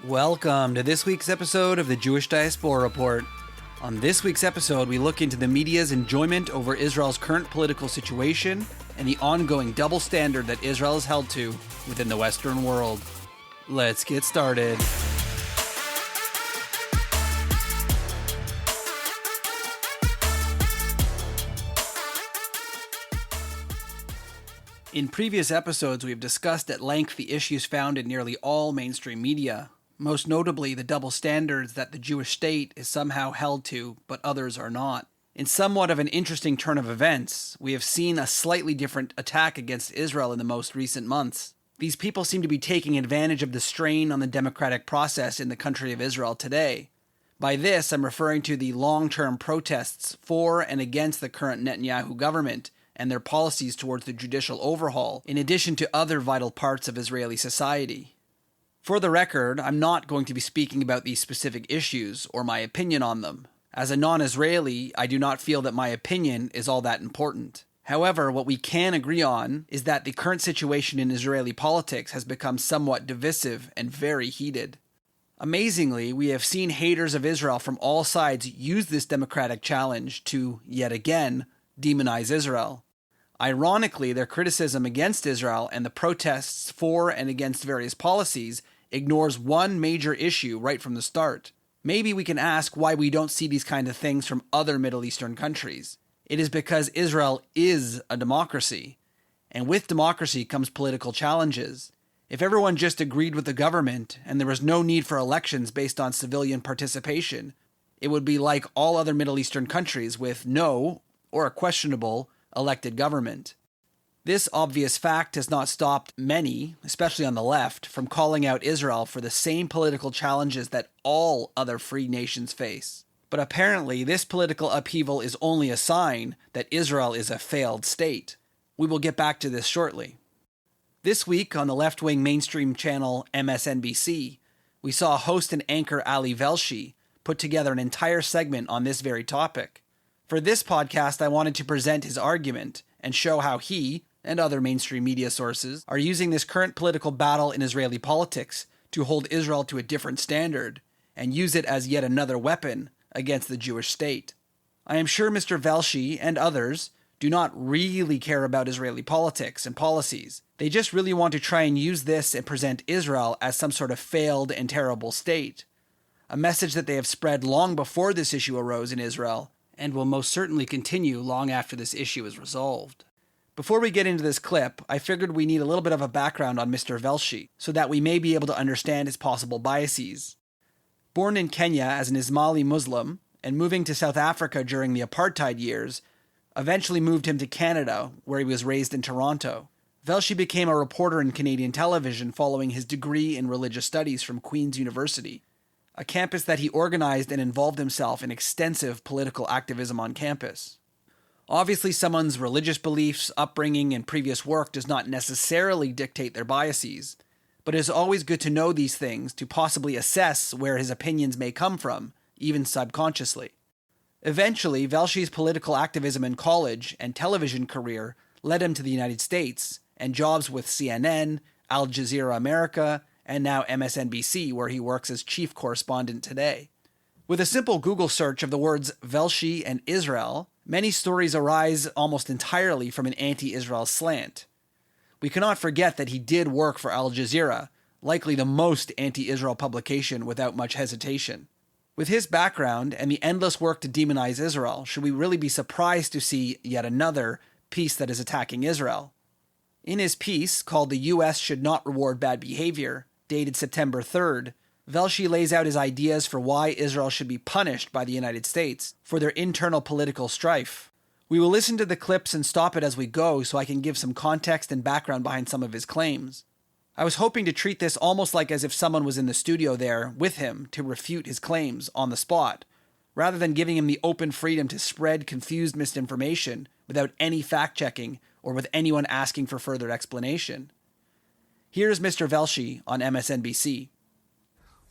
Welcome to this week's episode of the Jewish Diaspora Report. On this week's episode, we look into the media's enjoyment over Israel's current political situation and the ongoing double standard that Israel is held to within the Western world. Let's get started. In previous episodes, we've discussed at length the issues found in nearly all mainstream media, most notably the double standards that the Jewish state is somehow held to, but others are not. In somewhat of an interesting turn of events, we have seen a slightly different attack against Israel in the most recent months. These people seem to be taking advantage of the strain on the democratic process in the country of Israel today. By this, I'm referring to the long-term protests for and against the current Netanyahu government and their policies towards the judicial overhaul, in addition to other vital parts of Israeli society. For the record, I'm not going to be speaking about these specific issues or my opinion on them. As a non-Israeli, I do not feel that my opinion is all that important. However, what we can agree on is that the current situation in Israeli politics has become somewhat divisive and very heated. Amazingly, we have seen haters of Israel from all sides use this democratic challenge to, yet again, demonize Israel. Ironically, their criticism against Israel and the protests for and against various policies ignores one major issue right from the start. Maybe we can ask why we don't see these kind of things from other Middle Eastern countries. It is because Israel is a democracy, and with democracy comes political challenges. If everyone just agreed with the government and there was no need for elections based on civilian participation, it would be like all other Middle Eastern countries with no, or a questionable, elected government. This obvious fact has not stopped many, especially on the left, from calling out Israel for the same political challenges that all other free nations face. But apparently, this political upheaval is only a sign that Israel is a failed state. We will get back to this shortly. This week, on the left-wing mainstream channel MSNBC, we saw host and anchor Ali Velshi put together an entire segment on this very topic. For this podcast, I wanted to present his argument and show how he, and other mainstream media sources, are using this current political battle in Israeli politics to hold Israel to a different standard, and use it as yet another weapon against the Jewish state. I am sure Mr. Velshi and others do not really care about Israeli politics and policies. They just really want to try and use this and present Israel as some sort of failed and terrible state. A message that they have spread long before this issue arose in Israel, and will most certainly continue long after this issue is resolved. Before we get into this clip, I figured we need a little bit of a background on Mr. Velshi, so that we may be able to understand his possible biases. Born in Kenya as an Ismaili Muslim, and moving to South Africa during the apartheid years, eventually moved him to Canada, where he was raised in Toronto. Velshi became a reporter in Canadian television following his degree in religious studies from Queen's University, a campus that he organized and involved himself in extensive political activism on campus. Obviously, someone's religious beliefs, upbringing, and previous work does not necessarily dictate their biases, but it is always good to know these things to possibly assess where his opinions may come from, even subconsciously. Eventually, Velshi's political activism in college and television career led him to the United States and jobs with CNN, Al Jazeera America, and now MSNBC, where he works as chief correspondent today. With a simple Google search of the words Velshi and Israel, many stories arise almost entirely from an anti-Israel slant. We cannot forget that he did work for Al Jazeera, likely the most anti-Israel publication without much hesitation. With his background and the endless work to demonize Israel, should we really be surprised to see yet another piece that is attacking Israel? In his piece, called "The U.S. Should Not Reward Bad Behavior," dated September 3rd, Velshi lays out his ideas for why Israel should be punished by the United States for their internal political strife. We will listen to the clips and stop it as we go so I can give some context and background behind some of his claims. I was hoping to treat this almost like as if someone was in the studio there with him to refute his claims on the spot, rather than giving him the open freedom to spread confused misinformation without any fact-checking or with anyone asking for further explanation. Here's Mr. Velshi on MSNBC.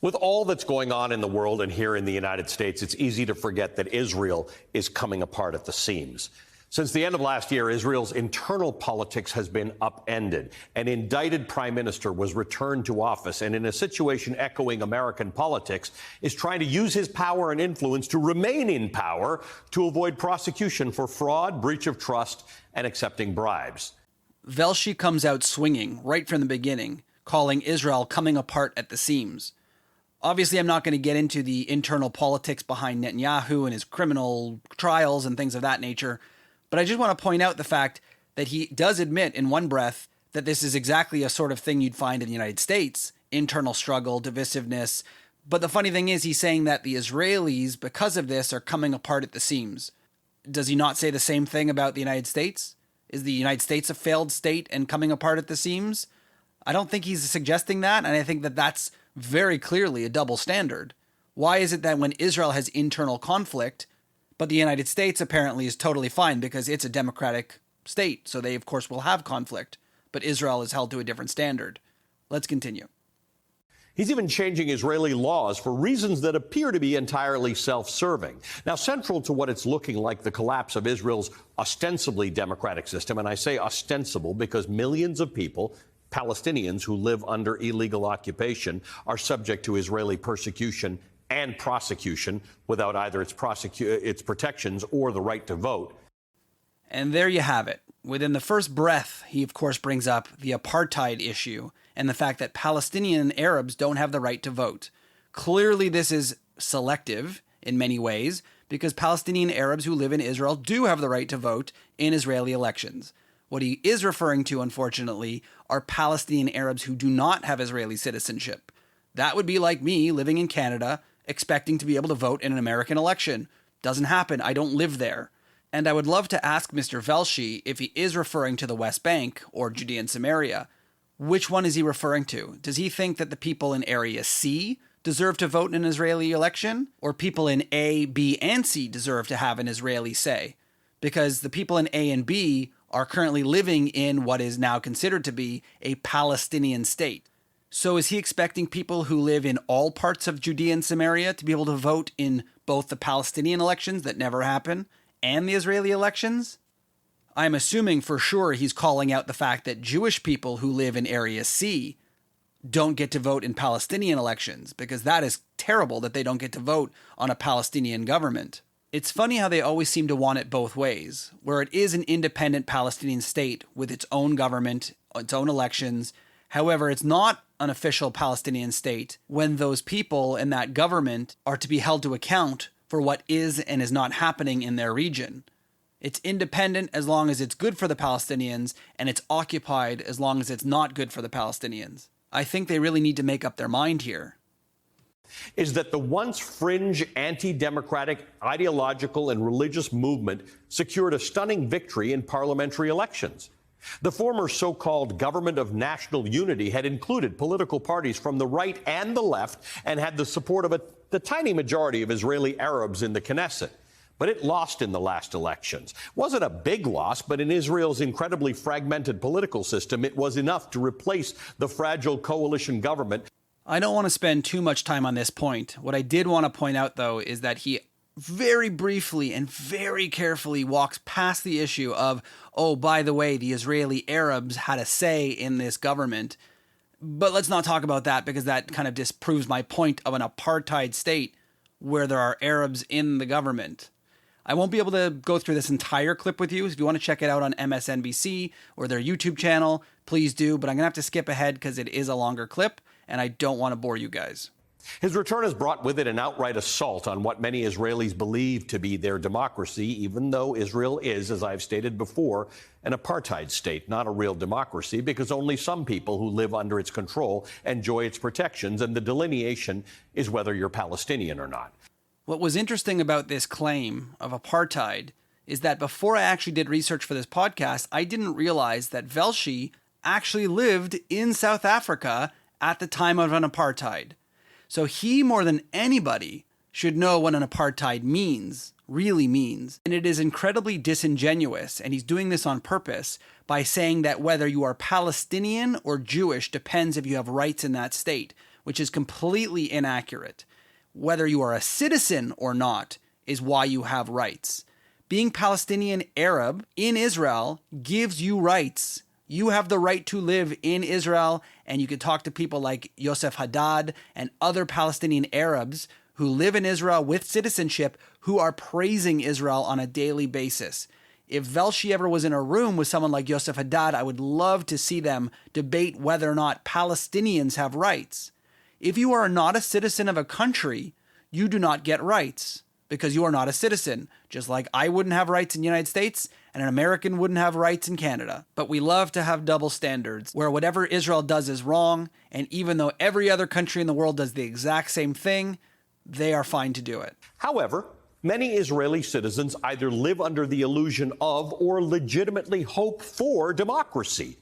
With all that's going on in the world and here in the United States, it's easy to forget that Israel is coming apart at the seams. Since the end of last year, Israel's internal politics has been upended. An indicted prime minister was returned to office and, in a situation echoing American politics, is trying to use his power and influence to remain in power to avoid prosecution for fraud, breach of trust, and accepting bribes. Velshi comes out swinging right from the beginning, calling Israel coming apart at the seams. Obviously, I'm not going to get into the internal politics behind Netanyahu and his criminal trials and things of that nature, but I just want to point out the fact that he does admit in one breath that this is exactly a sort of thing you'd find in the United States, internal struggle, divisiveness. But the funny thing is he's saying that the Israelis, because of this, are coming apart at the seams. Does he not say the same thing about the United States? Is the United States a failed state and coming apart at the seams? I don't think he's suggesting that, and I think that that's very clearly a double standard. Why is it that when Israel has internal conflict, but the United States apparently is totally fine because it's a democratic state, so they, of course, will have conflict, but Israel is held to a different standard? Let's continue. He's even changing Israeli laws for reasons that appear to be entirely self-serving. Now, central to what it's looking like the collapse of Israel's ostensibly democratic system, and I say ostensible because millions of people, Palestinians who live under illegal occupation, are subject to Israeli persecution and prosecution without either its protections or the right to vote. And there you have it. Within the first breath, he of course brings up the apartheid issue and the fact that Palestinian Arabs don't have the right to vote. Clearly this is selective in many ways because Palestinian Arabs who live in Israel do have the right to vote in Israeli elections. What he is referring to, unfortunately, are Palestinian Arabs who do not have Israeli citizenship. That would be like me living in Canada, expecting to be able to vote in an American election. Doesn't happen. I don't live there. And I would love to ask Mr. Velshi if he is referring to the West Bank or Judea and Samaria. Which one is he referring to? Does he think that the people in Area C deserve to vote in an Israeli election? Or people in A, B, and C deserve to have an Israeli say? Because the people in A and B are currently living in what is now considered to be a Palestinian state. So is he expecting people who live in all parts of Judea and Samaria to be able to vote in both the Palestinian elections that never happen and the Israeli elections? I'm assuming for sure he's calling out the fact that Jewish people who live in Area C don't get to vote in Palestinian elections, because that is terrible that they don't get to vote on a Palestinian government. It's funny how they always seem to want it both ways, where it is an independent Palestinian state with its own government, its own elections. However, it's not an official Palestinian state when those people in that government are to be held to account for what is and is not happening in their region. It's independent as long as it's good for the Palestinians, and it's occupied as long as it's not good for the Palestinians. I think they really need to make up their mind here. Is that the once fringe anti-democratic ideological and religious movement secured a stunning victory in parliamentary elections. The former so-called government of national unity had included political parties from the right and the left and had the support of the tiny majority of Israeli Arabs in the Knesset. But it lost in the last elections. Wasn't a big loss, but in Israel's incredibly fragmented political system, it was enough to replace the fragile coalition government. I don't want to spend too much time on this point. What I did want to point out, though, is that he very briefly and very carefully walks past the issue of, oh, by the way, the Israeli Arabs had a say in this government. But let's not talk about that, because that kind of disproves my point of an apartheid state where there are Arabs in the government. I won't be able to go through this entire clip with you. If you want to check it out on MSNBC or their YouTube channel, please do. But I'm going to have to skip ahead because it is a longer clip, and I don't want to bore you guys. His return has brought with it an outright assault on what many Israelis believe to be their democracy, even though Israel is, as I've stated before, an apartheid state, not a real democracy, because only some people who live under its control enjoy its protections, and the delineation is whether you're Palestinian or not. What was interesting about this claim of apartheid is that before I actually did research for this podcast, I didn't realize that Velshi actually lived in South Africa at the time of an apartheid. So he, more than anybody, should know what an apartheid means, really means. And it is incredibly disingenuous, and he's doing this on purpose, by saying that whether you are Palestinian or Jewish depends if you have rights in that state, which is completely inaccurate. Whether you are a citizen or not is why you have rights. Being Palestinian Arab in Israel gives you rights. You have the right to live in Israel, and you can talk to people like Yosef Haddad and other Palestinian Arabs who live in Israel with citizenship who are praising Israel on a daily basis. If Velshi ever was in a room with someone like Yosef Haddad, I would love to see them debate whether or not Palestinians have rights. If you are not a citizen of a country, you do not get rights because you are not a citizen, just like I wouldn't have rights in the United States and an American wouldn't have rights in Canada. But we love to have double standards where whatever Israel does is wrong, and even though every other country in the world does the exact same thing, they are fine to do it. However, many Israeli citizens either live under the illusion of or legitimately hope for democracy.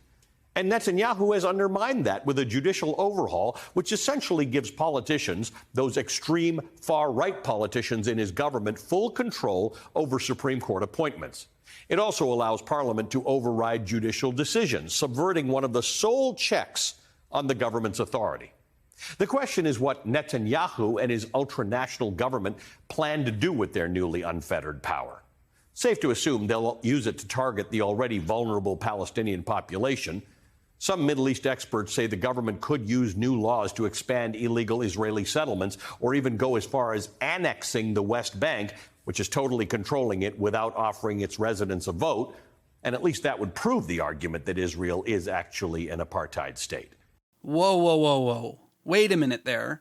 And Netanyahu has undermined that with a judicial overhaul, which essentially gives politicians, those extreme far-right politicians in his government, full control over Supreme Court appointments. It also allows Parliament to override judicial decisions, subverting one of the sole checks on the government's authority. The question is what Netanyahu and his ultranational government plan to do with their newly unfettered power. Safe to assume they'll use it to target the already vulnerable Palestinian population. Some Middle East experts say the government could use new laws to expand illegal Israeli settlements or even go as far as annexing the West Bank, which is totally controlling it without offering its residents a vote. And at least that would prove the argument that Israel is actually an apartheid state. Whoa. Wait a minute there.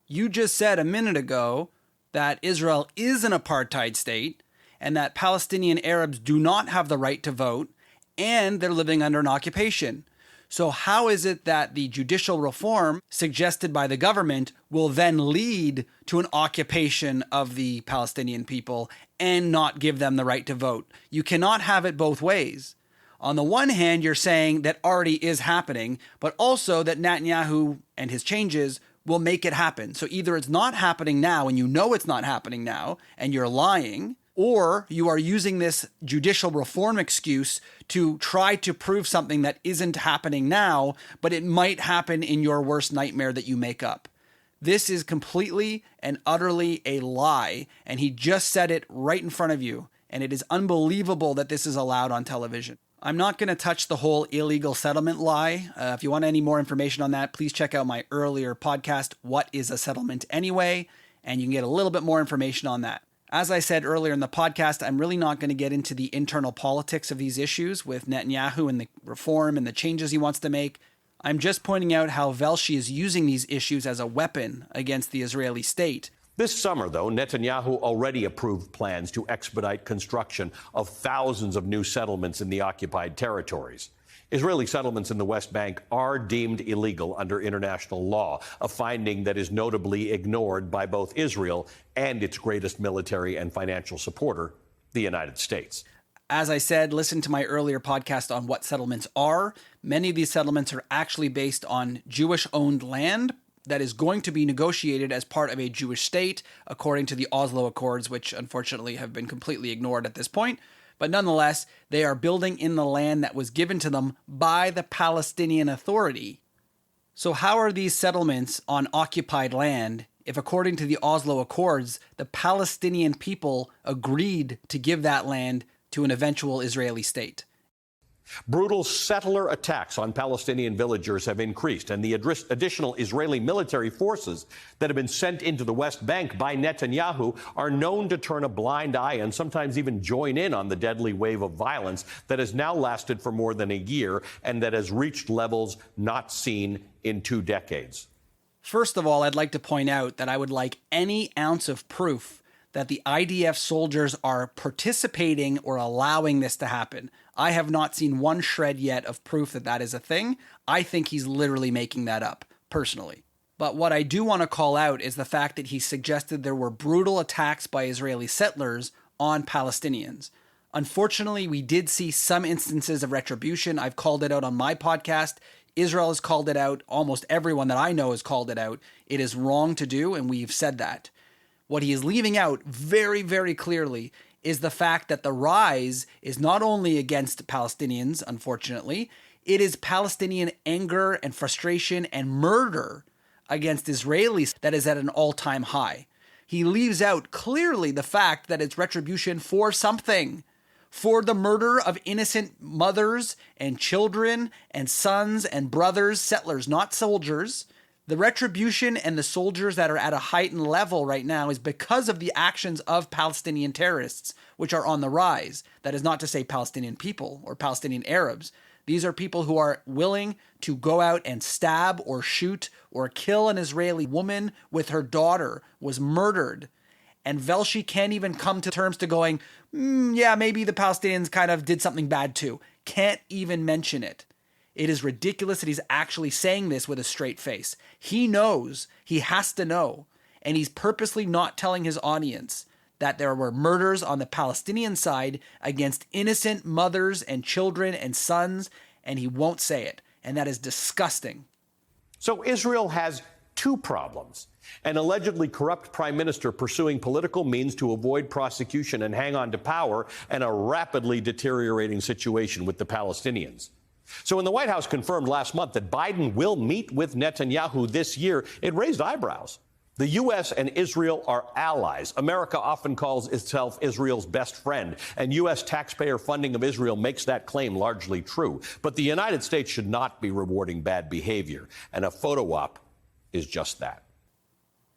You just said a minute ago that Israel is an apartheid state and that Palestinian Arabs do not have the right to vote and they're living under an occupation. So how is it that the judicial reform suggested by the government will then lead to an occupation of the Palestinian people and not give them the right to vote? You cannot have it both ways. On the one hand, you're saying that already is happening, but also that Netanyahu and his changes will make it happen. So either it's not happening now and you know it's not happening now and you're lying, or you are using this judicial reform excuse to try to prove something that isn't happening now, but it might happen in your worst nightmare that you make up. This is completely and utterly a lie, and he just said it right in front of you, and it is unbelievable that this is allowed on television. I'm not going to touch the whole illegal settlement lie. If you want any more information on that, please check out my earlier podcast, What is a Settlement Anyway? And you can get a little bit more information on that. As I said earlier in the podcast, I'm really not going to get into the internal politics of these issues with Netanyahu and the reform and the changes he wants to make. I'm just pointing out how Velshi is using these issues as a weapon against the Israeli state. This summer, though, Netanyahu already approved plans to expedite construction of thousands of new settlements in the occupied territories. Israeli settlements in the West Bank are deemed illegal under international law, a finding that is notably ignored by both Israel and its greatest military and financial supporter, the United States. As I said, listen to my earlier podcast on what settlements are. Many of these settlements are actually based on Jewish-owned land that is going to be negotiated as part of a Jewish state, according to the Oslo Accords, which unfortunately have been completely ignored at this point. But nonetheless, they are building in the land that was given to them by the Palestinian Authority. So how are these settlements on occupied land if, according to the Oslo Accords, the Palestinian people agreed to give that land to an eventual Israeli state? Brutal settler attacks on Palestinian villagers have increased, and the additional Israeli military forces that have been sent into the West Bank by Netanyahu are known to turn a blind eye and sometimes even join in on the deadly wave of violence that has now lasted for more than a year and that has reached levels not seen in 2 decades. First of all, I'd like to point out that I would like any ounce of proof that the IDF soldiers are participating or allowing this to happen. I have not seen one shred yet of proof that that is a thing. I think he's literally making that up, personally. But what I do want to call out is the fact that he suggested there were brutal attacks by Israeli settlers on Palestinians. Unfortunately, we did see some instances of retribution. I've called it out on my podcast. Israel has called it out. Almost everyone that I know has called it out. It is wrong to do, and we've said that. What he is leaving out very, very clearly is the fact that the rise is not only against Palestinians, unfortunately, it is Palestinian anger and frustration and murder against Israelis that is at an all-time high. he leaves out clearly the fact that it's retribution for something. For the murder of innocent mothers and children and sons and brothers, settlers, not soldiers. The retribution and the soldiers that are at a heightened level right now is because of the actions of Palestinian terrorists, which are on the rise. That is not to say Palestinian people or Palestinian Arabs. These are people who are willing to go out and stab or shoot or kill an Israeli woman with her daughter was murdered. And Velshi can't even come to terms to going, yeah, maybe the Palestinians kind of did something bad too. Can't even mention it. It is ridiculous that he's actually saying this with a straight face. He knows, he has to know, and he's purposely not telling his audience that there were murders on the Palestinian side against innocent mothers and children and sons, and he won't say it. And that is disgusting. So Israel has two problems: an allegedly corrupt prime minister pursuing political means to avoid prosecution and hang on to power, and a rapidly deteriorating situation with the Palestinians. So when the White House confirmed last month that Biden will meet with Netanyahu this year, it raised eyebrows. The U.S. and Israel are allies. America often calls itself Israel's best friend, and U.S. taxpayer funding of Israel makes that claim largely true. But the United States should not be rewarding bad behavior, and a photo op is just that.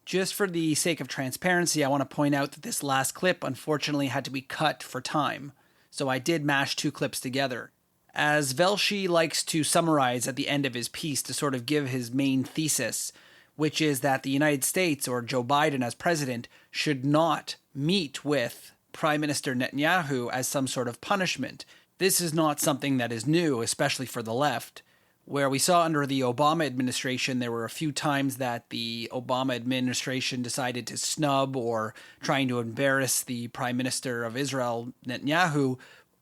Just for the sake of transparency, I want to point out that this last clip unfortunately had to be cut for time, so I did mash two clips together. As Velshi likes to summarize at the end of his piece to sort of give his main thesis, which is that the United States, or Joe Biden as president, should not meet with Prime Minister Netanyahu as some sort of punishment. This is not something that is new, especially for the left. Where we saw under the Obama administration, there were a few times that the Obama administration decided to snub or trying to embarrass the Prime Minister of Israel, Netanyahu,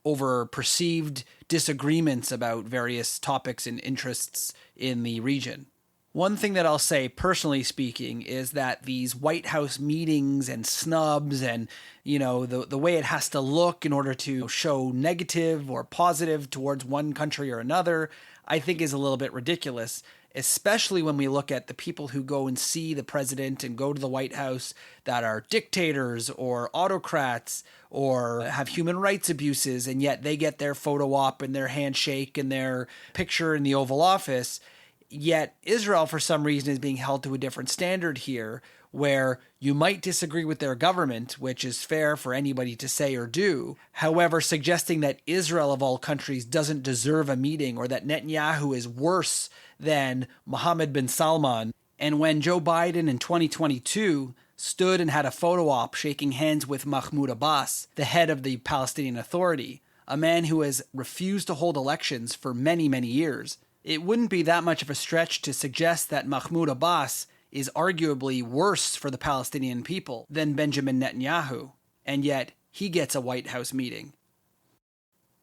over perceived disagreements about various topics and interests in the region. One thing that I'll say, personally speaking, is that these White House meetings and snubs and, the way it has to look in order to show negative or positive towards one country or another, I think is a little bit ridiculous, especially when we look at the people who go and see the president and go to the White House that are dictators or autocrats or have human rights abuses, and yet they get their photo op and their handshake and their picture in the Oval Office. Yet Israel, for some reason, is being held to a different standard here, where you might disagree with their government, which is fair for anybody to say or do. However, suggesting that Israel, of all countries, doesn't deserve a meeting, or that Netanyahu is worse than Mohammed bin Salman. And when Joe Biden in 2022 stood and had a photo op shaking hands with Mahmoud Abbas, the head of the Palestinian Authority, a man who has refused to hold elections for many, many years, it wouldn't be that much of a stretch to suggest that Mahmoud Abbas is arguably worse for the Palestinian people than Benjamin Netanyahu, and yet he gets a White House meeting.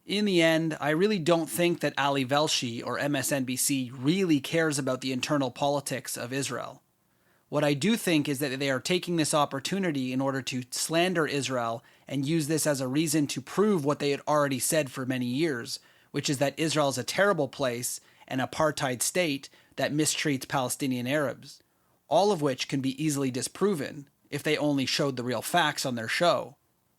In the end, I really don't think that Ali Velshi or MSNBC really cares about the internal politics of Israel. What I do think is that they are taking this opportunity in order to slander Israel and use this as a reason to prove what they had already said for many years, which is that Israel is a terrible place, an apartheid state that mistreats Palestinian Arabs, all of which can be easily disproven if they only showed the real facts on their show.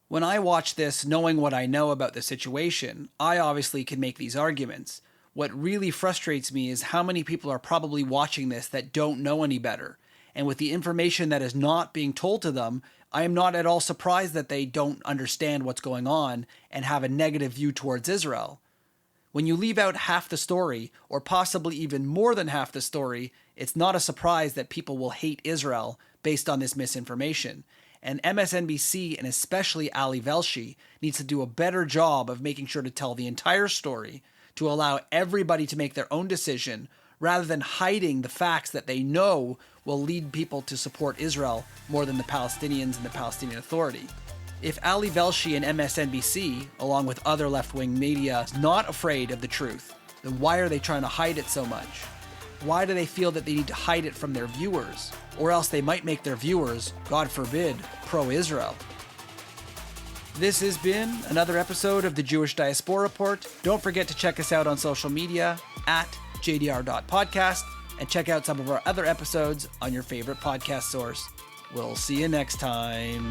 When I watch this, knowing what I know about the situation, I obviously can make these arguments. What really frustrates me is how many people are probably watching this that don't know any better, and with the information that is not being told to them, I am not at all surprised that they don't understand what's going on and have a negative view towards Israel. When you leave out half the story, or possibly even more than half the story, it's not a surprise that people will hate Israel based on this misinformation. And MSNBC, and especially Ali Velshi, needs to do a better job of making sure to tell the entire story, to allow everybody to make their own decision, rather than hiding the facts that they know will lead people to support Israel more than the Palestinians and the Palestinian Authority. If Ali Velshi and MSNBC, along with other left-wing media, is not afraid of the truth, then why are they trying to hide it so much? Why do they feel that they need to hide it from their viewers? Or else they might make their viewers, God forbid, pro-Israel. This has been another episode of the Jewish Diaspora Report. Don't forget to check us out on social media at jdr.podcast and check out some of our other episodes on your favorite podcast source. We'll see you next time.